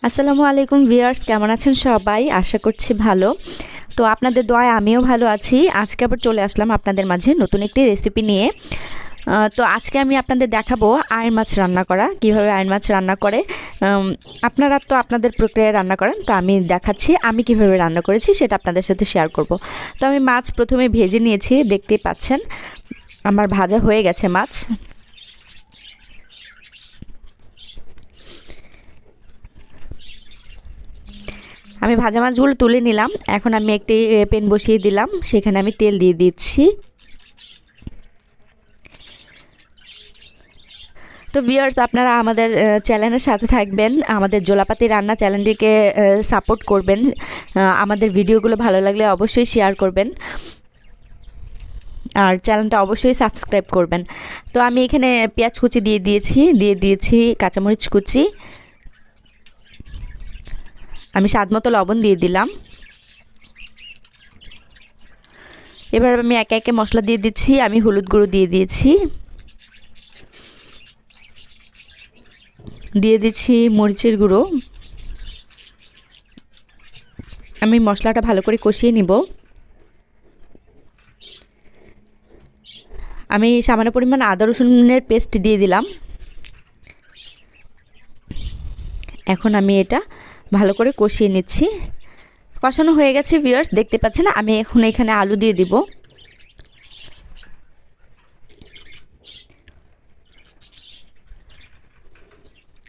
আসসালামু আলাইকুম ভিউয়ার্স, কেমন আছেন সবাই? আশা করছি ভালো। তো আপনাদের দোয়ায় আমিও ভালো আছি। আজকে আবার চলে আসলাম আপনাদের মাঝে নতুন একটি রেসিপি নিয়ে। তো আজকে আমি আপনাদের দেখাবো আয়ের মাছ রান্না করা, কিভাবে আয়ের মাছ রান্না করে। আপনারা তো আপনাদের প্রক্রিয়ায় রান্না করেন, তো আমি দেখাচ্ছি আমি কিভাবে রান্না করেছি, সেটা আপনাদের সাথে শেয়ার করব। তো আমি মাছ প্রথমে ভেজে নিয়েছি, দেখতেই পাচ্ছেন আমার ভাজা হয়ে গেছে মাছ। আমি ভাজা মাছগুলো তুলে নিলাম। এখন আমি একটি প্যান বসিয়ে দিলাম, সেখানে আমি তেল দিয়ে দিচ্ছি। তো ভিউয়ার্স, আপনারা আমাদের চ্যানেলের সাথে থাকবেন, আমাদের জোলাপাতি রান্না চ্যানেলটিকে সাপোর্ট করবেন। আমাদের ভিডিওগুলো ভালো লাগলে অবশ্যই শেয়ার করবেন, আর চ্যানেলটা অবশ্যই সাবস্ক্রাইব করবেন। তো আমি এখানে পেঁয়াজ কুচি দিয়ে দিয়েছি কাঁচামরিচ কুচি। আমি স্বাদ মতো লবণ দিয়ে দিলাম। এবার আমি একে একে মশলা দিয়ে দিচ্ছি। আমি হলুদ গুঁড়ো দিয়ে দিচ্ছি মরিচের গুঁড়ো। আমি মশলাটা ভালো করে কষিয়ে নিব। আমি সামান্য পরিমাণ আদা রসুনের পেস্ট দিয়ে দিলাম। এখন আমি এটা ভালো করে কষিয়ে নিচ্ছি। কষানো হয়ে গেছে ভিউয়ার্স, দেখতে পাচ্ছেন। আমি এখন এখানে আলু দিয়ে দিব।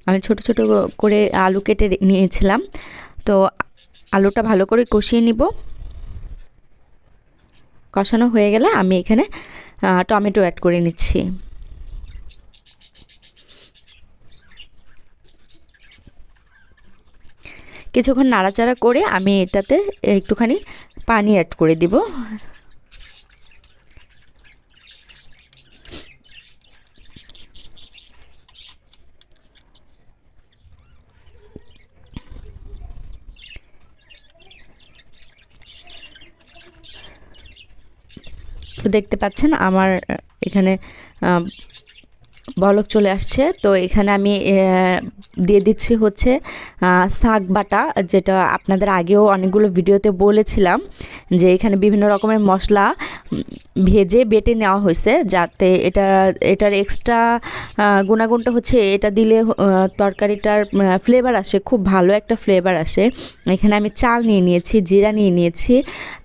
আমি ছোট ছোট করে আলু কেটে নিয়েছিলাম। তো আলুটা ভালো করে কষিয়ে নিব। কষানো হয়ে গেলে আমি এখানে টমেটো অ্যাড করে নিচ্ছি। কিছুক্ষণ নাড়াচাড়া করে আমি এটাতে একটুখানি পানি অ্যাড করে দিব। তো দেখতে পাচ্ছেন আমার এখানে বলক চলে আসছে। তো এখানে আমি দিয়ে দিচ্ছি হচ্ছে শাক বাটা, যেটা আপনাদের আগেও অনেকগুলো ভিডিওতে বলেছিলাম যে এখানে বিভিন্ন রকমের মশলা ভেজে বেটে নেওয়া হয়েছে, যাতে এটার এক্সট্রা গুণাগুণটা হচ্ছে এটা দিলে তরকারিটার ফ্লেভার আসে, খুব ভালো একটা ফ্লেভার আসে। এখানে আমি চাল নিয়ে নিয়েছি, জিরা নিয়ে নিয়েছি,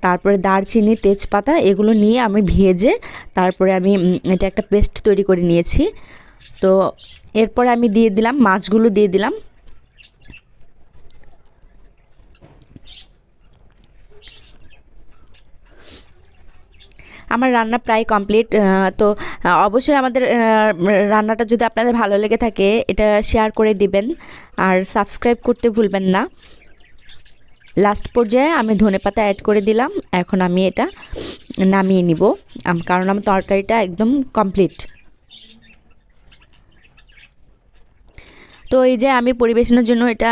তারপরে দারচিনি, তেজপাতা, এগুলো নিয়ে আমি ভেজে তারপরে আমি এটা একটা পেস্ট তৈরি করে নিয়েছি। তো এরপরে আমি দিয়ে দিলাম মাছগুলো দিয়ে দিলাম। আমার রান্না প্রায় কমপ্লিট। তো অবশ্যই আমাদের রান্নাটা যদি আপনাদের ভালো লেগে থাকে, এটা শেয়ার করে দিবেন আর সাবস্ক্রাইব করতে ভুলবেন না। লাস্ট পর্যায়ে আমি ধনেপাতা অ্যাড করে দিলাম। এখন আমি এটা নামিয়ে নিব, কারণ আমার তরকারিটা একদম কমপ্লিট। তো এই যে আমি পরিবেশনের জন্য এটা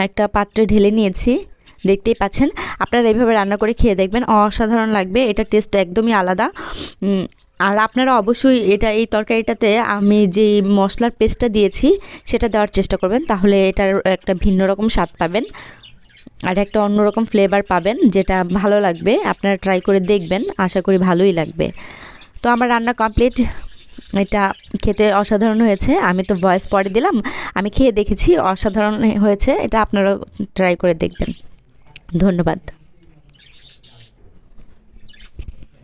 একটা পাত্রে ঢেলে নিয়েছি, দেখতেই পাচ্ছেন। আপনারা এইভাবে রান্না করে খেয়ে দেখবেন, অসাধারণ লাগবে। এটা টেস্ট একদমই আলাদা। আর আপনারা অবশ্যই এই তরকারিটাতে আমি যে মশলার পেস্টটা দিয়েছি সেটা দেওয়ার চেষ্টা করবেন, তাহলে এটার একটা ভিন্ন রকম স্বাদ পাবেন আর একটা অন্যরকম ফ্লেভার পাবেন, যেটা ভালো লাগবে। আপনারা ট্রাই করে দেখবেন, আশা করি ভালোই লাগবে। তো আমার রান্না কমপ্লিট। এটা খেতে অসাধারণ হয়েছে। আমি তো ভয়েস পরে দিলাম, আমি খেয়ে দেখেছি, অসাধারণ হয়েছে। এটা আপনারা ট্রাই করে দেখবেন। ধন্যবাদ।